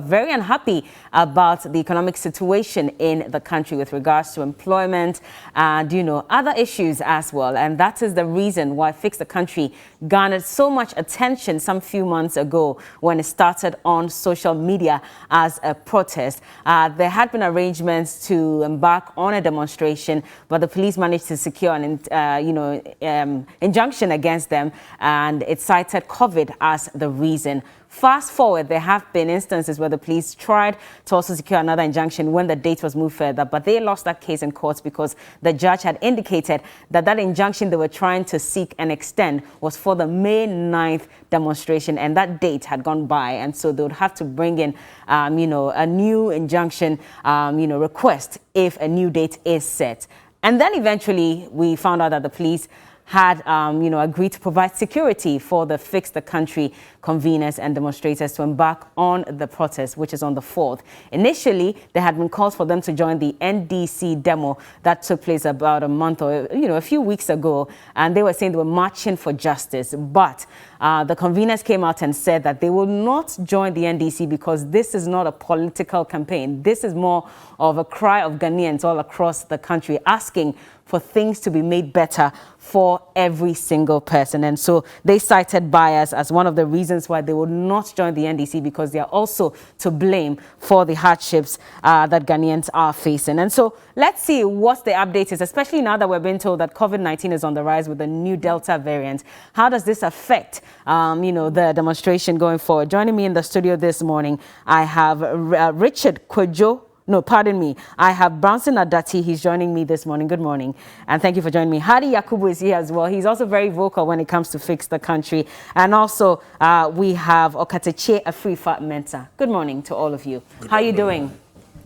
Very unhappy about the economic situation in the country with regards to employment and, other issues as well. And that is the reason why Fix the Country garnered so much attention some few months ago when it started on social media as a protest. There had been arrangements to embark on a demonstration, but the police managed to secure an injunction against them, and it cited COVID as the reason. Fast forward, there have been instances where the police tried to also secure another injunction when the date was moved further, but they lost that case in court because the judge had indicated that that injunction they were trying to seek and extend was for the May 9th demonstration, and that date had gone by, and so they would have to bring in, a new injunction, request if a new date is set. And then eventually we found out that the police had, agreed to provide security for the Fix the Country conveners and demonstrators to embark on the protest, which is on the 4th. Initially, there had been calls for them to join the NDC demo that took place about a month or, a few weeks ago, and they were saying they were marching for justice. But the conveners came out and said that they will not join the NDC because this is not a political campaign. This is more of a cry of Ghanaians all across the country asking for things to be made better for every single person. And so they cited bias as one of the reasons why they would not join the NDC, because they are also to blame for the hardships that Ghanaians are facing. And so let's see what the update is, especially now that we're being told that COVID-19 is on the rise with the new Delta variant. How does this affect, the demonstration going forward? Joining me in the studio this morning, I have Richard Kwadwo. No, pardon me. I have Brownson Adati. He's joining me this morning. Good morning. And thank you for joining me. Hadi Yakubu is here as well. He's also very vocal when it comes to Fix the Country. And also, we have Okateche Afrifa Mensah. Good morning to all of you. How are you doing?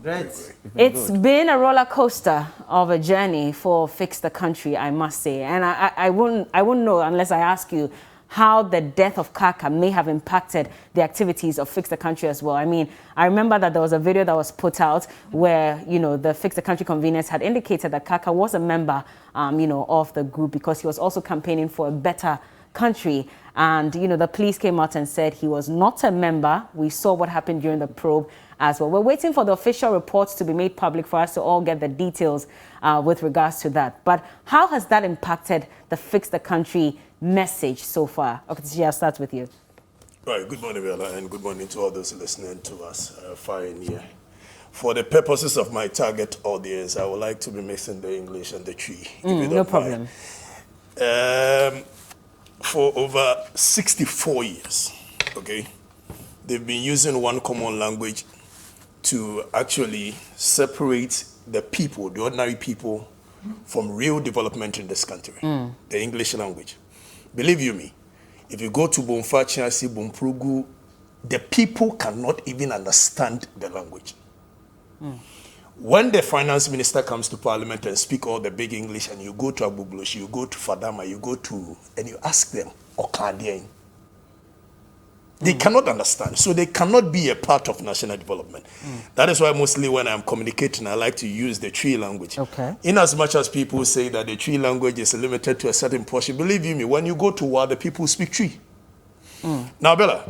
Great. It's been a roller coaster of a journey for Fix the Country, I must say. And I wouldn't know unless I ask you how the death of Kaka may have impacted the activities of Fix the Country as well. I mean, I remember that there was a video that was put out where, the Fix the Country conveners had indicated that Kaka was a member, of the group because he was also campaigning for a better country. And, the police came out and said he was not a member. We saw what happened during the probe as well. We're waiting for the official reports to be made public for us to all get the details with regards to that. But how has that impacted the Fix the Country message so far? Okay, I'll start with you. Right. Good morning, Bella, and good morning to all those listening to us fine here. For the purposes of my target audience, I would like to be mixing the English and the tree. No problem. For over 64 years, okay, they've been using one common language to actually separate the people, the ordinary people, from real development in this country, the English language. Believe you me, if you go to Bomfachasi, Bomprugu, the people cannot even understand the language. When the finance minister comes to parliament and speak all the big English, and you go to Agbugbuloshi, you go to Fadama, and you ask them, Okadian, they cannot understand. So they cannot be a part of national development. That is why mostly when I'm communicating, I like to use the tree language. Okay. In as much as people say that the tree language is limited to a certain portion, believe you me, when you go to war, the people speak tree. Now, Bella,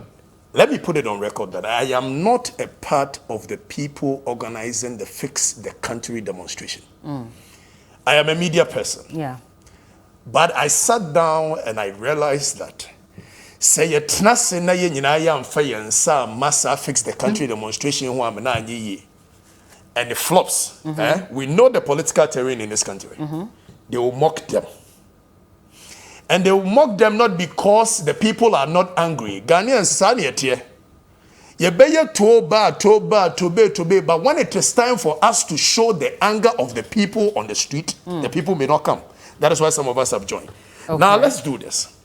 let me put it on record that I am not a part of the people organizing the Fix the Country demonstration. I am a media person. Yeah. But I sat down and I realized that say a tenase na ye nyina ya mfa ye nsa massa Fix the Country demonstration ho am na anye and it flops. We know the political terrain in this country. They will mock them. And they will mock them not because the people are not angry. Ghanaians sanity. Ye beye toba, but when it is time for us to show the anger of the people on the street, the people may not come. That is why some of us have joined. Okay. Now let's do this.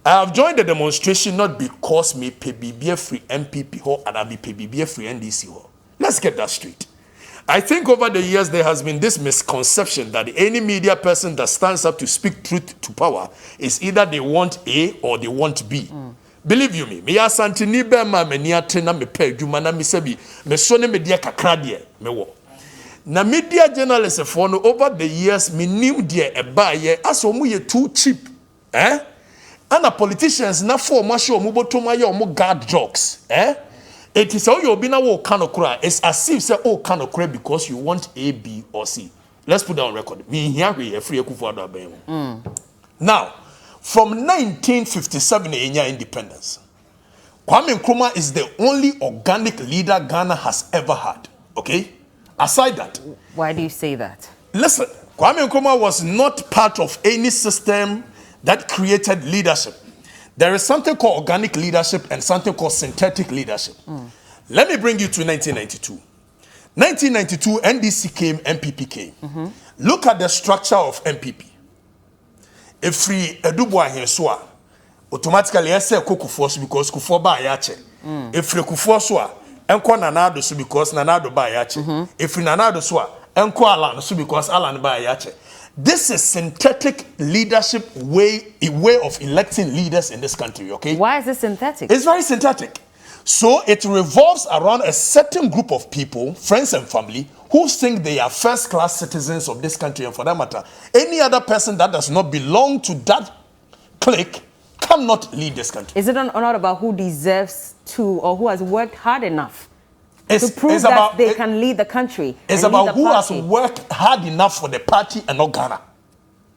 I have joined the demonstration not because me PBB free MPP ho and I be PBB free NDC ho. Let's get that straight. I think over the years there has been this misconception that any media person that stands up to speak truth to power is either they want A or they want B. Believe you me asantini be ma mani ate na me pa adwuma na me sabi me so ne me de kakra de me wo. Na media journalists for no over the years me nim de e ba ye aso mu ye too cheap. And the politicians na for ma show mu boto ma ye o mu guard jokes. It is all you'll be now kanokura. It's as if say oh kanokura because you want A, B, or C. Let's put that on record. Me here we free Now, from 1957 in independence, Kwame Nkrumah is the only organic leader Ghana has ever had. Okay? Aside that. Why do you say that? Listen, Kwame Nkrumah was not part of any system that created leadership. There is something called organic leadership and something called synthetic leadership. Let me bring you to 1992. 1992, NDC came, MPP came. Look at the structure of MPP. If free Edubwa Hensua, automatically I say Kufuor because Kufuor ba yache. If free Kufuor soa, enko Nanado so because Nanado ba yache. If free Nanado soa, enko Alan so because Alan ba yache. This is synthetic leadership way of electing leaders in this country, okay? Why is it synthetic? It's very synthetic. So it revolves around a certain group of people, friends and family, who think they are first-class citizens of this country, and for that matter, any other person that does not belong to that clique cannot lead this country. Is it not about who deserves to or who has worked hard enough to prove that they can lead the country? It's about who has worked hard enough for the party and not Ghana.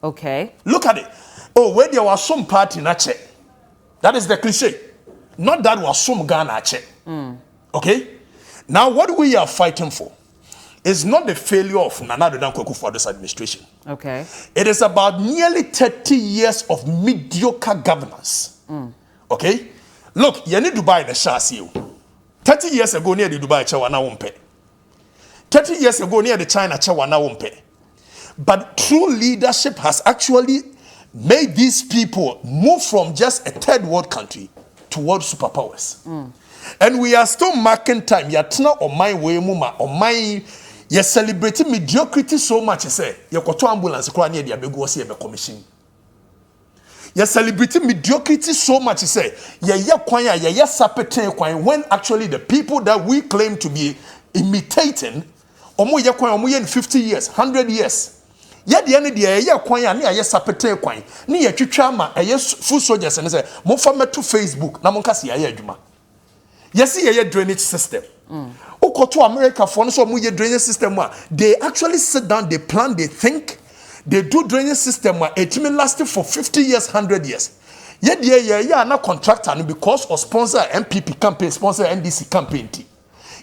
Okay. Look at it. Oh, where there was some party na che. That is the cliche. Not that was some Ghana che. Okay? Now, what we are fighting for is not the failure of Nana Addo Dankwa Akufo-Addo's administration. Okay. It is about nearly 30 years of mediocre governance. Okay? Look, you need Dubai in the Shasi. 30 years ago, near the Dubai Chawana Wumpe. 30 years ago, near the China Chawana Wumpe. But true leadership has actually made these people move from just a third world country towards superpowers. And we are still marking time. Yatna or my way muma or my you celebrating mediocrity so much. You say you got ambulance near the abego see a commission. You celebrating mediocrity so much. You say ya sapete kwanya when actually the people that we claim to be imitating omo ya kwanya omo in 50 years, 100 years. Yet the end of the year, kwanya ni aye sapete kwanya ni ya twitwa ma aye full soldiers and say mo fa meto Facebook na mo nkase aye adwuma. Yes, ye drainage system. To America for so mu drainage system they actually sit down, they plan, they think, they do drainage system it may last for 50 years, 100 years. Yet yeah na contractor because of sponsor MPP campaign, sponsor NDC campaign.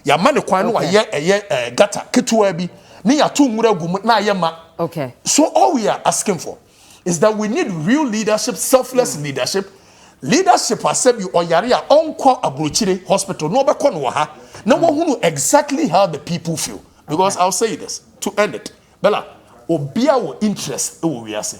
Ya man kwan no ye gata ketuwa bi ni ya tu nwura gu na ye ma. Okay. So all we are asking for is that we need real leadership, selfless leadership. Leadership has said you oyaria onko abrochire hospital no be kono ha. Now we know exactly how the people feel. Because I'll say this to end it. Bella, obia wo interest e wo wiase.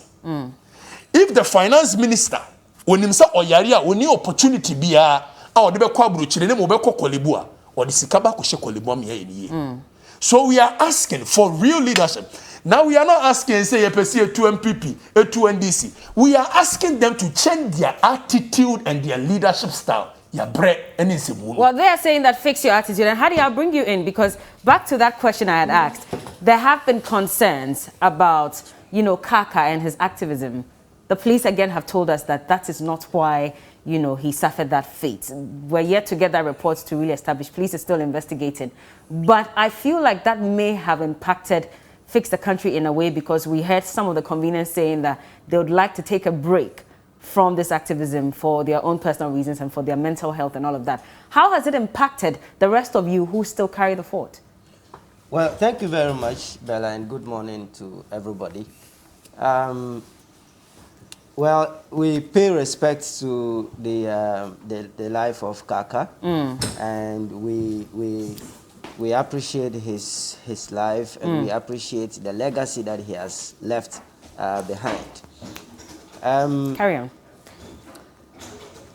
If the finance minister onim say oyaria oni opportunity bia a ode be kwa abrochire ne mo be kokolebu a ode sika ba ko hye kolebu am ye ni. So we are asking for real leadership. Now we are not asking, say, a PCA to MPP, a to NDC. We are asking them to change their attitude and their leadership style. Well, they are saying that fix your attitude. And how do I bring you in? Because back to that question I had asked, there have been concerns about, Kaka and his activism. The police again have told us that that is not why, he suffered that fate. We're yet to get that report to really establish. Police is still investigating. But I feel like that may have impacted Fix the Country in a way, because we heard some of the conveners saying that they would like to take a break from this activism for their own personal reasons and for their mental health and all of that. How has it impacted the rest of you who still carry the fort? Well, thank you very much, Bella, and good morning to everybody. Well, we pay respect to the life of Kaka, and we appreciate his life, and we appreciate the legacy that he has left behind. Carry on.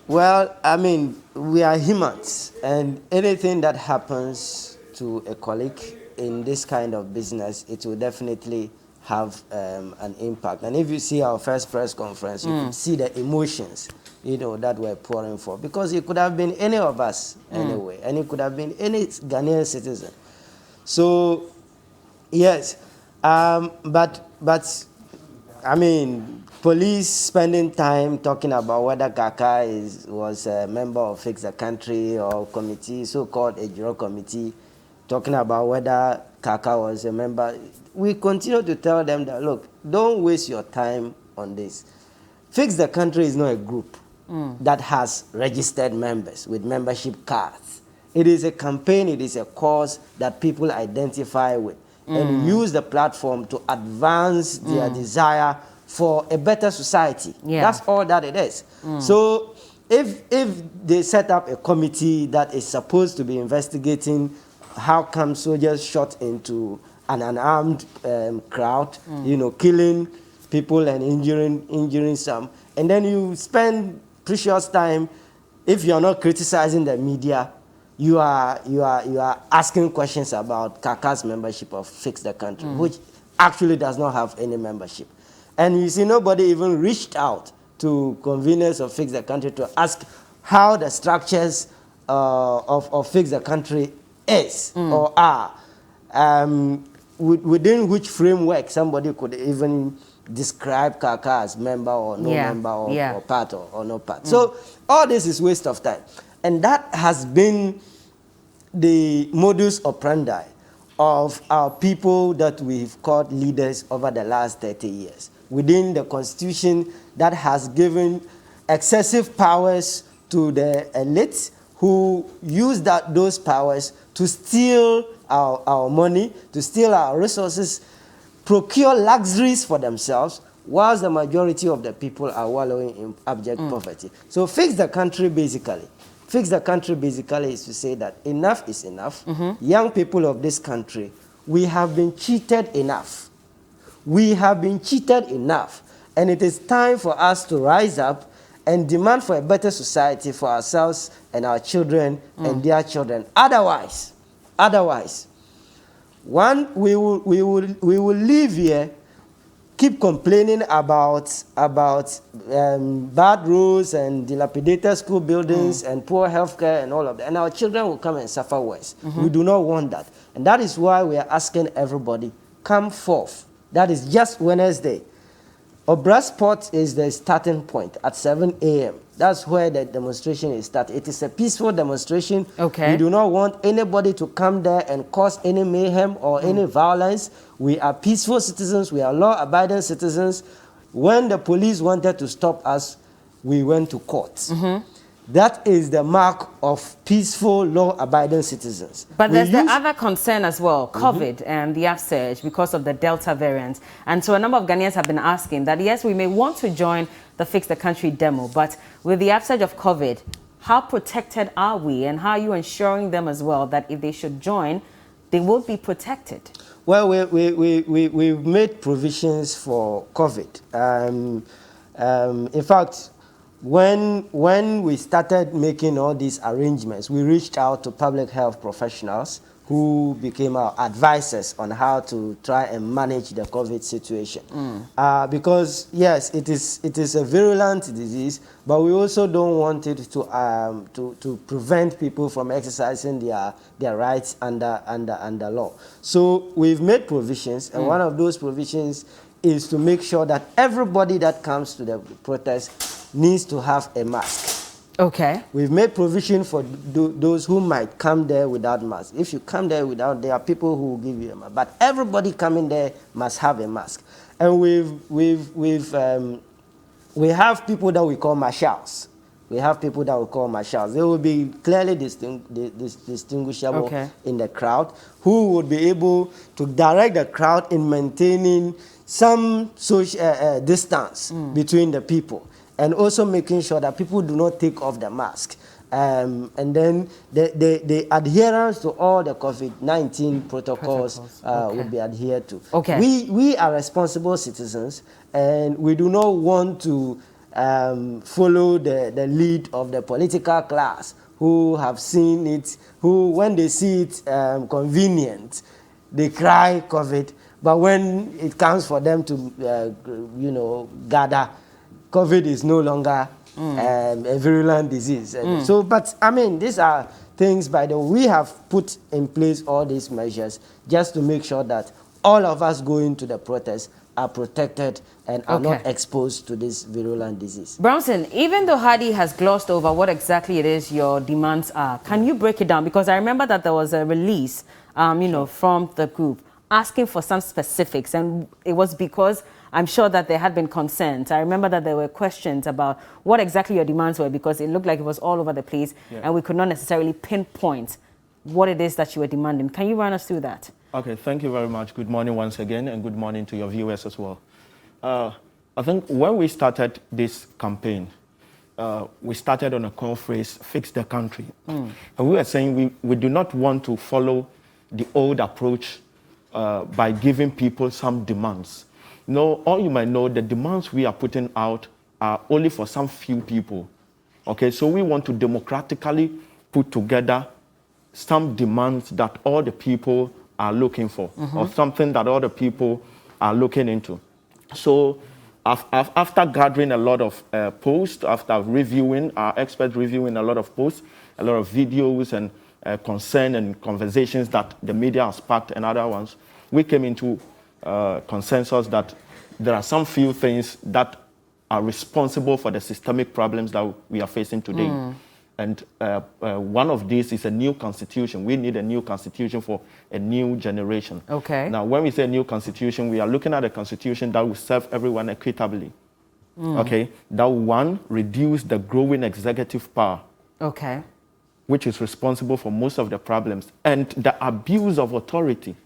Well, I mean, we are humans, and anything that happens to a colleague in this kind of business, it will definitely have an impact. And if you see our first press conference, you could see the emotions, that we're pouring for. Because it could have been any of us anyway, and it could have been any Ghanaian citizen. So, yes, but I mean, police spending time talking about whether Kaka was a member of Fix the Country or committee, so-called Ejiro committee, talking about whether Kaka was a member. We continue to tell them that, look, don't waste your time on this. Fix the Country is not a group that has registered members with membership cards. It is a campaign, it is a cause that people identify with and use the platform to advance their desire for a better society. Yeah. That's all that it is. So if they set up a committee that is supposed to be investigating how come soldiers shot into an unarmed crowd, you know, killing people and injuring some, and then you spend precious time, if you're not criticizing the media, you are asking questions about Kaka's membership of Fix the Country, which actually does not have any membership. And you see, nobody even reached out to conveners of Fix the Country to ask how the structures of Fix the Country is or are, within which framework somebody could even describe Kaka as member or no member or part or no part. So all this is waste of time. And that has been the modus operandi of our people that we've called leaders over the last 30 years. Within the constitution that has given excessive powers to the elites who use those powers to steal our money, to steal our resources, procure luxuries for themselves, whilst the majority of the people are wallowing in abject poverty. So Fix the Country basically is to say that enough is enough. Young people of this country, we have been cheated enough. We have been cheated enough. And it is time for us to rise up and demand for a better society for ourselves and our children and their children. Otherwise, we will live here, keep complaining about bad roads and dilapidated school buildings and poor healthcare and all of that, and our children will come and suffer worse. We do not want that, and that is why we are asking everybody, come forth. That is just Wednesday. Obrasport is the starting point at 7 a.m. That's where the demonstration is started. It is a peaceful demonstration. Okay. We do not want anybody to come there and cause any mayhem or any violence. We are peaceful citizens. We are law-abiding citizens. When the police wanted to stop us, we went to court. That is the mark of peaceful, law-abiding citizens. But there's the other concern as well, COVID and the upsurge because of the Delta variant. And so a number of Ghanaians have been asking that, yes, we may want to join the Fix the Country demo, but with the upsurge of COVID, how protected are we? And how are you ensuring them as well that if they should join, they will be protected? Well, we've made provisions for COVID. In fact, when we started making all these arrangements, we reached out to public health professionals who became our advisors on how to try and manage the COVID situation. Because yes, it is a virulent disease, but we also don't want it to prevent people from exercising their rights under law. So we've made provisions, and one of those provisions is to make sure that everybody that comes to the protest needs to have a mask. Okay. We've made provision for those who might come there without mask. If you come there without, there are people who will give you a mask. But everybody coming there must have a mask. And we have people that we call marshals. They will be clearly distinguishable in the crowd, who would be able to direct the crowd in maintaining some social distance between the people, and also making sure that people do not take off the mask. And then the adherence to all the COVID-19 protocols will be adhered to. We are responsible citizens, and we do not want to follow the lead of the political class who have seen it, who when they see it convenient, they cry COVID, but when it comes for them to gather, COVID is no longer a virulent disease. So, but I mean, these are things, by the way, we have put in place all these measures just to make sure that all of us going to the protest are protected and are not exposed to this virulent disease. Brownson, even though Hadi has glossed over what exactly it is your demands are, can you break it down? Because I remember that there was a release, from the group asking for some specifics, and it was because I'm sure that there had been concerns. I remember that there were questions about what exactly your demands were, because it looked like it was all over the place, and we could not necessarily pinpoint what it is that you were demanding. Can you run us through that? Okay, thank you very much. Good morning once again, and good morning to your viewers as well. I think when we started this campaign, we started on a call phrase, fix the country. And we were saying we do not want to follow the old approach by giving people some demands. No, all you might know, the demands we are putting out are only for some few people. Okay, so we want to democratically put together some demands that all the people are looking for, or something that all the people are looking into. So after gathering a lot of posts, after reviewing, our experts reviewing a lot of posts, a lot of videos and concern and conversations that the media has sparked and other ones, we came into consensus that there are some few things that are responsible for the systemic problems that we are facing today. And one of these is a new constitution. We need a new constitution for a new generation. Okay. Now, when we say new constitution, we are looking at a constitution that will serve everyone equitably. Okay. That one, reduce the growing executive power. Okay. Which is responsible for most of the problems, and the abuse of authority.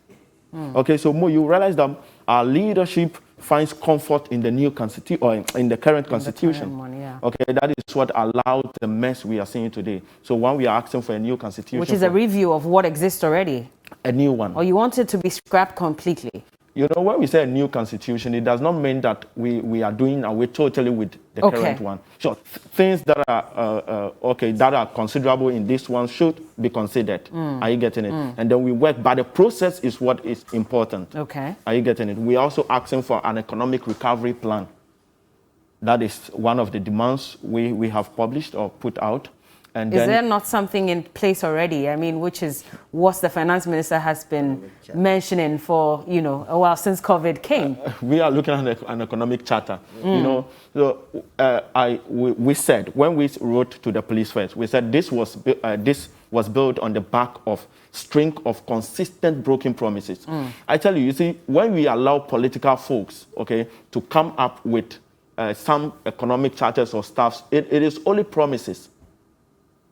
Okay, so Mo, you realize that our leadership finds comfort in the new constitution, or in the current constitution. The current one, yeah. Okay, that is what allowed the mess we are seeing today. So when we are asking for a new constitution, which is a review of what exists already, a new one, or you want it to be scrapped completely. You know, when we say a new constitution, it does not mean that we are doing away totally with the current one. So things that are that are considerable in this one should be considered. Are you getting it? And then we work, but the process is what is important. Okay. Are you getting it? We're also asking for an economic recovery plan. That is one of the demands we have published or put out. And is there not something in place already? I mean, which is what the finance minister has been mentioning for, a while since COVID came. We are looking at an economic charter. So we said, when we wrote to the police first, we said this was built on the back of string of consistent broken promises. I tell you see, when we allow political folks, to come up with some economic charters or stuff, it is only promises.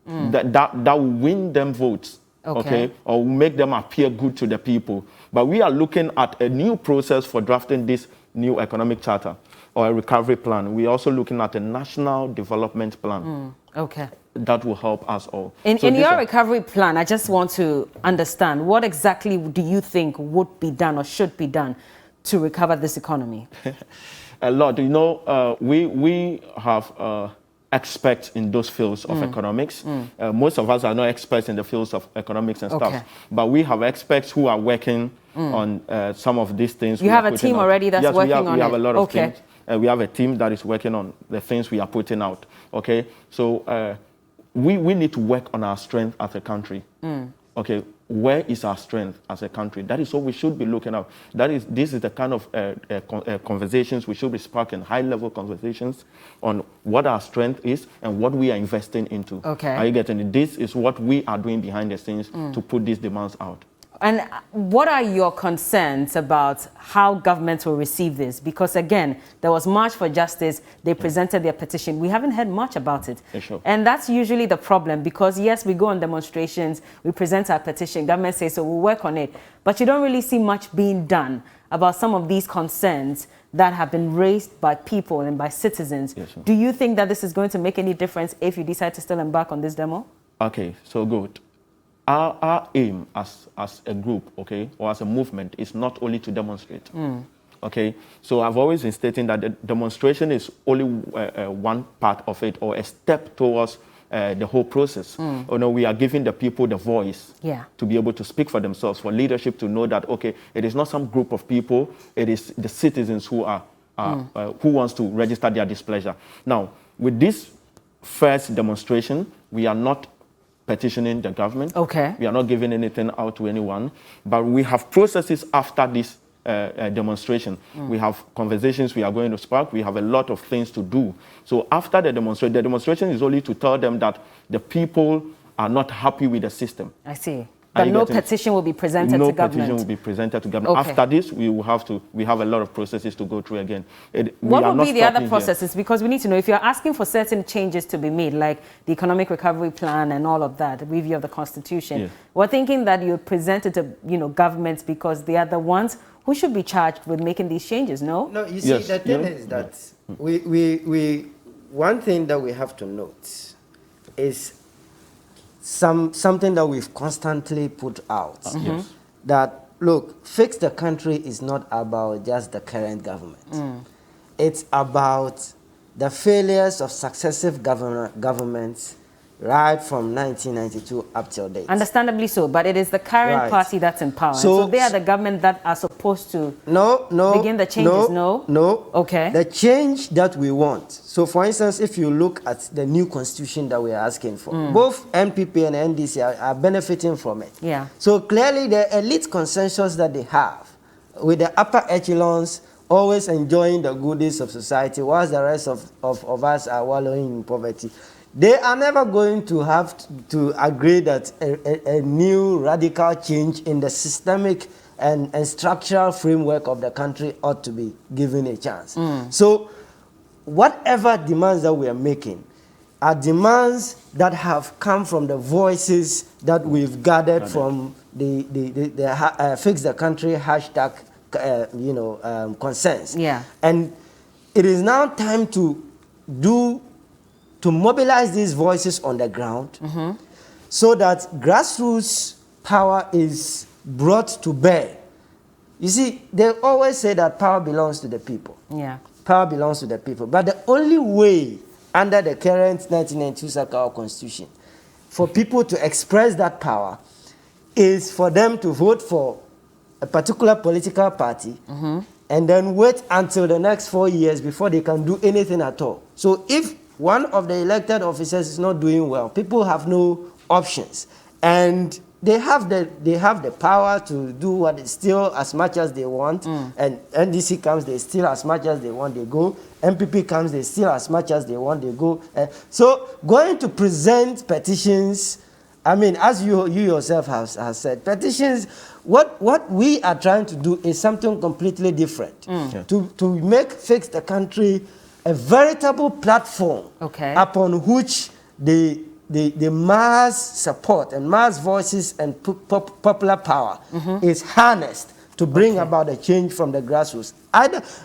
That will win them votes, or make them appear good to the people. But we are looking at a new process for drafting this new economic charter or a recovery plan. We're also looking at a national development plan. That will help us all. In your recovery plan, I just want to understand, what exactly do you think would be done or should be done to recover this economy? A lot. We have experts in those fields of economics. Most of us are not experts in the fields of economics and stuff, but we have experts who are working on some of these things. You have a team already that's working on it? Yes, we have a lot of teams. We have a team that is working on the things we are putting out. So we need to work on our strength as a country. Where is our strength as a country? That is what we should be looking at. This is the kind of conversations we should be sparking, high-level conversations on what our strength is and what we are investing into. Are you getting it? This is what we are doing behind the scenes to put these demands out. And what are your concerns about how governments will receive this? Because again, there was March for Justice. They presented their petition. We haven't heard much about it. Sure. And that's usually the problem, because yes, we go on demonstrations, we present our petition, government says, so we'll work on it. But you don't really see much being done about some of these concerns that have been raised by people and by citizens. Yes, sure. Do you think that this is going to make any difference if you decide to still embark on this demo? Okay, so good. Our aim as a group, or as a movement, is not only to demonstrate. So I've always been stating that the demonstration is only one part of it, or a step towards the whole process. We are giving the people the voice to be able to speak for themselves, for leadership to know that, it is not some group of people, it is the citizens who who wants to register their displeasure. Now, with this first demonstration, we are not petitioning the government. We are not giving anything out to anyone, but we have processes after this demonstration. We have conversations we are going to spark. We have a lot of things to do. So after the demonstration is only to tell them that the people are not happy with the system. I see. But no petition will be presented to government? No petition will be presented to government. Okay. After this, we have a lot of processes to go through again. What will be the other processes? Here. Because we need to know if you're asking for certain changes to be made, like the economic recovery plan and all of that, the review of the constitution. Yes. We're thinking that you present it to, governments because they are the ones who should be charged with making these changes, no? No, you see, the thing is that one thing that we have to note is something that we've constantly put out. Yes. That, look, fix the country is not about just the current government. It's about the failures of successive governments right from 1992 up till date. Understandably so, but it is the current party that's in power. So they are the government that are supposed to begin the changes, No. Okay. The change that we want. So, for instance, if you look at the new constitution that we are asking for, both NPP and NDC are benefiting from it. Yeah. So, clearly, the elite consensus that they have with the upper echelons always enjoying the goodies of society, whilst the rest of us are wallowing in poverty, they are never going to have to agree that a new radical change in the systemic and structural framework of the country ought to be given a chance. So whatever demands that we are making are demands that have come from the voices that we've gathered from the Fix the Country hashtag, concerns. Yeah. And it is now time to mobilize these voices on the ground so that grassroots power is brought to bear. You see, they always say that power belongs to the people. Yeah. Power belongs to the people. But the only way under the current 1992 Sakao Constitution for people to express that power is for them to vote for a particular political party and then wait until the next 4 years before they can do anything at all. So if one of the elected officers is not doing well, people have no options. And they have the power to do what they steal as much as they want. And NDC comes, they steal as much as they want, they go. MPP comes, they steal as much as they want, they go. So going to present petitions, I mean, as you yourself have said, petitions, what we are trying to do is something completely different. To Fix the Country a veritable platform upon which the mass support and mass voices and popular power is harnessed to bring about a change from the grassroots.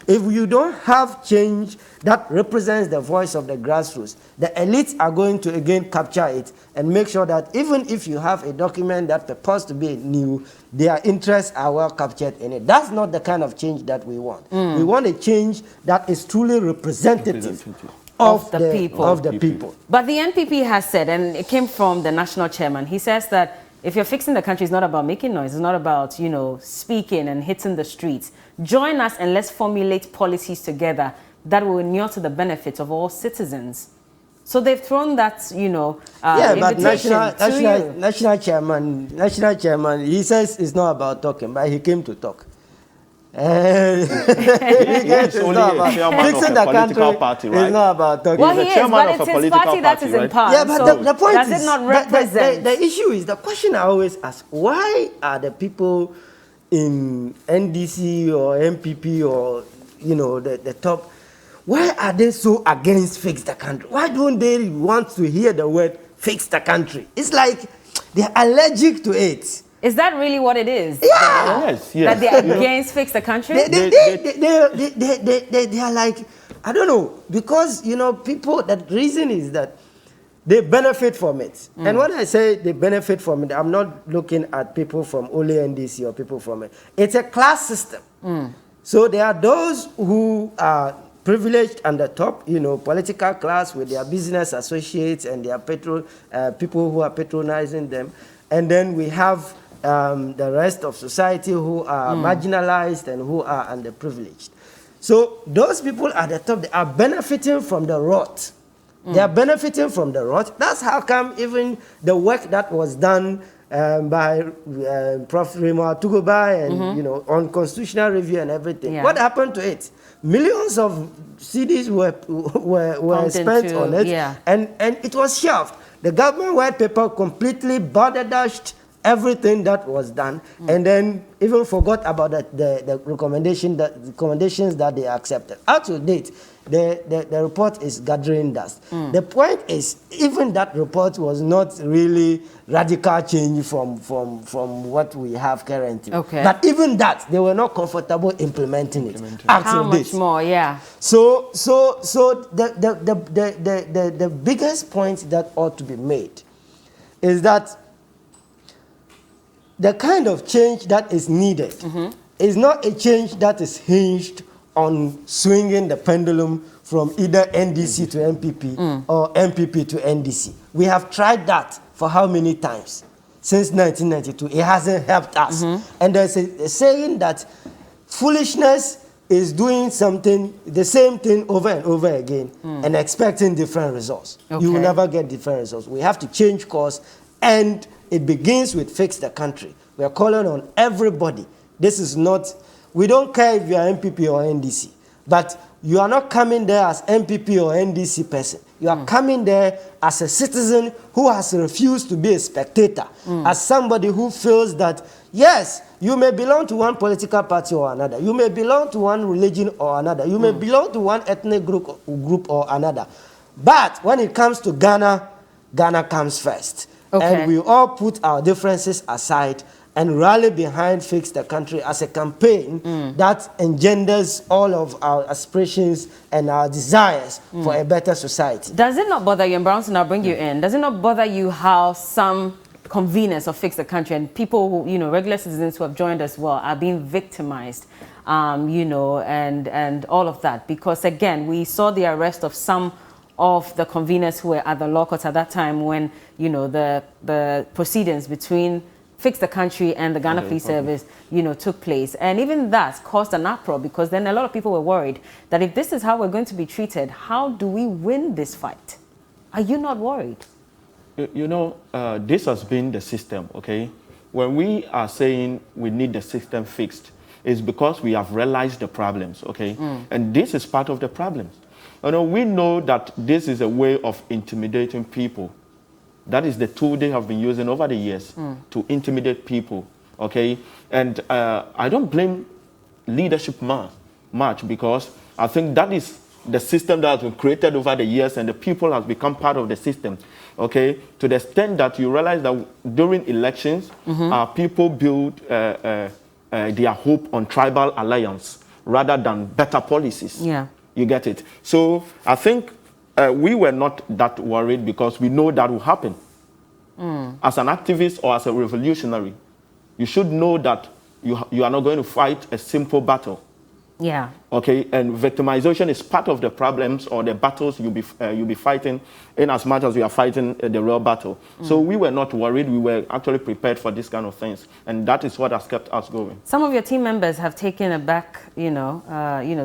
If you don't have change that represents the voice of the grassroots, the elites are going to again capture it and make sure that even if you have a document that purports to be new, their interests are well captured in it. That's not the kind of change that we want. We want a change that is truly representative of the people. But the NPP has said, and it came from the national chairman, he says that if you're fixing the country, it's not about making noise. It's not about, speaking and hitting the streets. Join us and let's formulate policies together that will inure to the benefit of all citizens. So they've thrown that, but national chairman, he says it's not about talking, but he came to talk. It's only a chairman of a political party, right? It's not about talking. Well, he is, but it's his party that is in power. Yeah, but so the point does is, it not represent? The issue is, the question I always ask, why are the people in NDC or MPP or, the top, why are they so against Fix the Country? Why don't they want to hear the word Fix the Country? It's like they're allergic to it. Is that really what it is? Yeah. Yes. That they're against Fix the Country? They are like, I don't know, because, people, the reason is that they benefit from it. And when I say they benefit from it, I'm not looking at people from only NDC or people from it. It's a class system. So there are those who are privileged and the top, political class with their business associates and their people who are patronizing them. And then we have the rest of society who are marginalized and who are underprivileged. So those people at the top, they are benefiting from the rot. They are benefiting from the rot. That's how come even the work that was done by Prof. Raymond Tugoba and, you know, on constitutional review and everything. Yeah. What happened to it? Millions of CDs were spent on it, yeah. and it was shelved. The government white paper completely borderdashed everything that was done, and then even forgot about the recommendations that they accepted. Up to date, the report is gathering dust. The point is, even that report was not really radical change from what we have currently. Okay. But even that, they were not comfortable implementing it. Up How to much date. more? Yeah. So the biggest point that ought to be made is that the kind of change that is needed is not a change that is hinged on swinging the pendulum from either NDC to MPP or MPP to NDC. We have tried that for how many times? Since 1992. It hasn't helped us. And there's a saying that foolishness is doing something, the same thing over and over again and expecting different results. Okay. You will never get different results. We have to change course, and it begins with fix the country. We are calling on everybody. This is not, we don't care if you are MPP or NDC, but you are not coming there as MPP or NDC person. You are coming there as a citizen who has refused to be a spectator, as somebody who feels that, yes, you may belong to one political party or another. You may belong to one religion or another. You may belong to one ethnic group or another. But when it comes to Ghana, Ghana comes first. Okay. And we all put our differences aside and rally behind Fix the Country as a campaign that engenders all of our aspirations and our desires for a better society. Does it not bother you, and Brownson, I'll bring you in, does it not bother you how some conveners of Fix the Country and people who, you know, regular citizens who have joined as well are being victimized, you know, and all of that? Because again, we saw the arrest of some of the conveners who were at the law courts at that time when, you know, the proceedings between Fix the Country and the Ghana Police Service, you know, took place. And even that caused an uproar, because then a lot of people were worried that if this is how we're going to be treated, how do we win this fight? Are you not worried? You know, this has been the system, okay? When we are saying we need the system fixed, it's because we have realized the problems, okay? And this is part of the problems. You know, we know that this is a way of intimidating people. That is the tool they have been using over the years to intimidate people, okay? And I don't blame leadership much, because I think that is the system that has been created over the years, and the people has become part of the system, okay? To the extent that you realize that during elections, people build their hope on tribal alliance rather than better policies. Yeah. You get it? So I think we were not that worried, because we know that will happen. As an activist or as a revolutionary, you should know that you are not going to fight a simple battle. Yeah. Okay, and victimization is part of the problems or the battles you'll be fighting, in as much as you are fighting the real battle. So we were not worried. We were actually prepared for this kind of things, and that is what has kept us going. Some of your team members have taken a back, you know,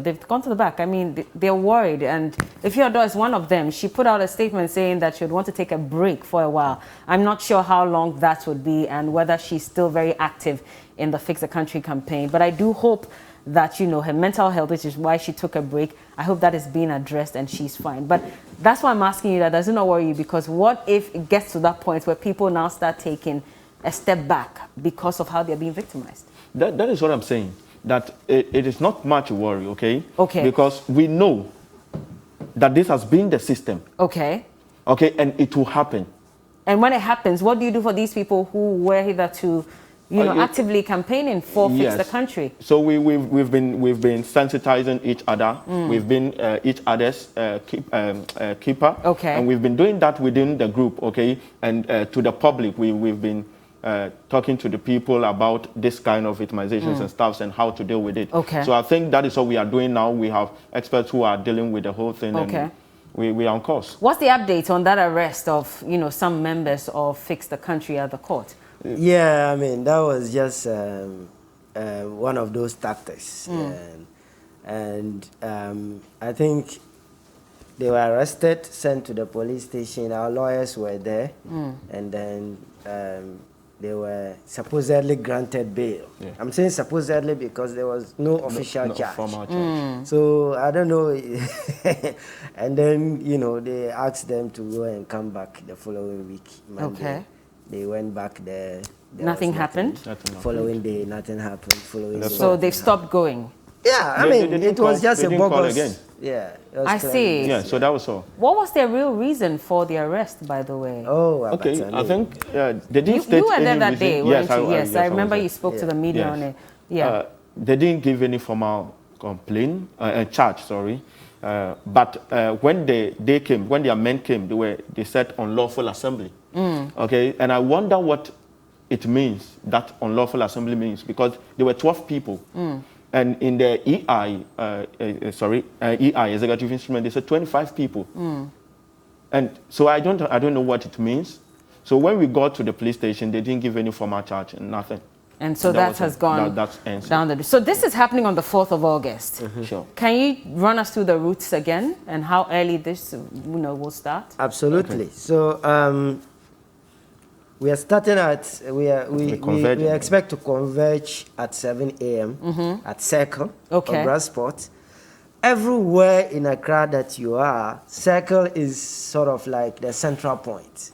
they've gone to the back. I mean, they're worried, and Ifeodor is one of them. She put out a statement saying that she would want to take a break for a while. I'm not sure how long that would be, and whether she's still very active in the Fix the Country campaign. But I do hope that, you know, her mental health, which is why she took a break, I hope that is being addressed and she's fine. But that's why I'm asking you that. Does it not worry you? Because what if it gets to that point where people now start taking a step back because of how they're being victimized? That is what I'm saying, that it is not much worry, okay? Okay. Because we know that this has been the system. Okay. Okay, and it will happen. And when it happens, what do you do for these people who were hitherto, you know, actively campaigning for Fix the Country? So we've been sensitizing each other. We've been each other's keeper. Okay. And we've been doing that within the group, okay? And to the public, we've been talking to the people about this kind of victimizations and stuff and how to deal with it. Okay. So I think that is what we are doing now. We have experts who are dealing with the whole thing. Okay. And we are on course. What's the update on that arrest of, you know, some members of Fix the Country at the court? Yeah, I mean, that was just one of those tactics. And I think they were arrested, sent to the police station. Our lawyers were there. And then they were supposedly granted bail. Yeah. I'm saying supposedly because there was no official No charge. formal charge. So I don't know. And then, you know, they asked them to go and come back the following week, Monday. Okay. They went back there. There Nothing was happened? Nothing happened. Following day, nothing happened. Following day, So they've nothing stopped going. Yeah, I They mean, didn't it was call- just they a didn't call bogus. again. Yeah. it was I clearly- see. Yeah, so that was all. What was their real reason for the arrest, by the way? Oh, Okay, Abatani. I think they didn't You state were there any that reason. day, weren't you? Yes, yes, I remember was you there. spoke to the media Yes. on it. Yeah. They didn't give any formal complaint, charge, sorry. But when they came, when their men came, they said unlawful assembly. Okay, and I wonder what it means, that unlawful assembly means, because there were 12 people. And in the EI, executive instrument, they said 25 people. And so I don't know what it means. So when we got to the police station, they didn't give any formal charge and nothing. And so And that was has it. gone That's answered. down the... So this is happening on the 4th of August. Sure. Can you run us through the routes again and how early this will start? Absolutely. So we are starting at we expect to converge at 7 a.m. At Circle Okay. or Brassport. Everywhere in Accra that you are, Circle is sort of like the central point.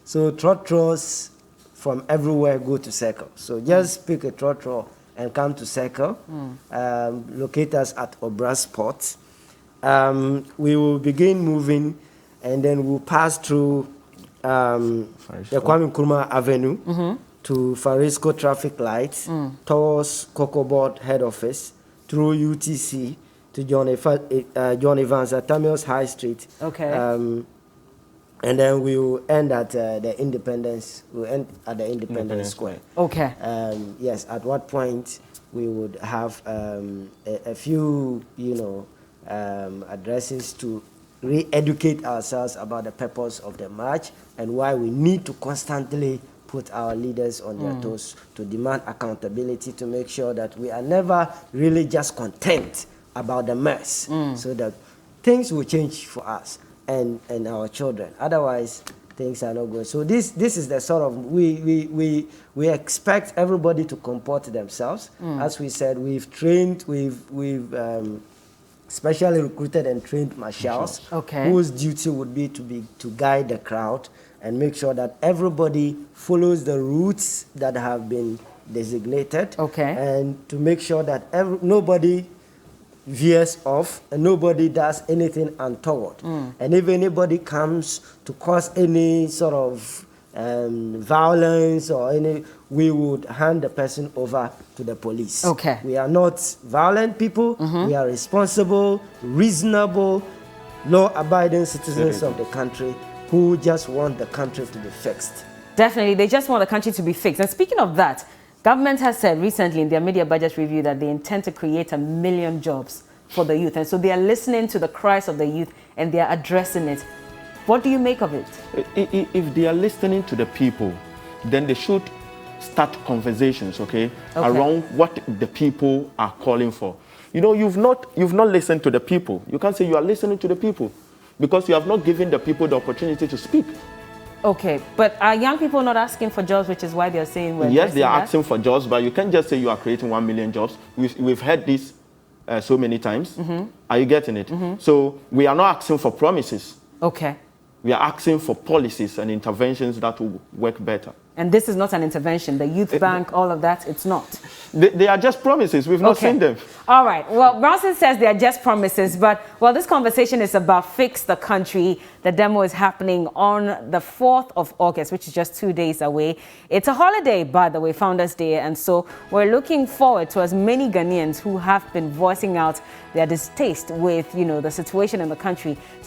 So trotros from everywhere go to Circle. So just pick a trotro and come to Circle. Locate us at Obrasport. We will begin moving, and then we'll pass through the Kwame Nkrumah Avenue to Farisco traffic lights, towards Cocoa Board head office, through UTC to John Evans at Tamios High Street. Okay. And then we will end at the Independence. We'll end at the Independence Square. Okay. Yes. At what point we would have a few, addresses to re-educate ourselves about the purpose of the march and why we need to constantly put our leaders on their toes to demand accountability, to make sure that we are never really just content about the mess, so that things will change for us and our children. Otherwise, things are not good. So this is the sort of, we expect everybody to comport themselves. As we said, we've trained, we've specially recruited and trained marshals, Okay. whose duty would be to guide the crowd and make sure that everybody follows the routes that have been designated, Okay. and to make sure that nobody veers off and nobody does anything untoward. And if anybody comes to cause any sort of violence or we would hand the person over to the police. Okay. We are not violent people. We are responsible, reasonable, law-abiding citizens of the country who just want the country to be fixed. Definitely, they just want the country to be fixed. And speaking of that, government has said recently in their media budget review that they intend to create 1 million jobs for the youth. And so they are listening to the cries of the youth and they are addressing it. What do you make of it? If they are listening to the people, then they should start conversations, okay, around what the people are calling for. You know, you've not listened to the people. You can't say you are listening to the people because you have not given the people the opportunity to speak. Okay, but are young people not asking for jobs, which is why they're saying we're Yes, they are that? asking for jobs, but you can't just say you are creating 1 million jobs. We've heard this so many times. Are you getting it? So we are not asking for promises. Okay. We are asking for policies and interventions that will work better. And this is not an intervention. The youth bank, all of that, it's not. They are just promises. We've not seen them. All right. Well, Bronson says they are just promises, but well, this conversation is about Fix the Country. The demo is happening on the 4th of August, which is just 2 days away. It's a holiday, by the way, Founders Day, and so we're looking forward to as many Ghanaians who have been voicing out their distaste with, the situation in the country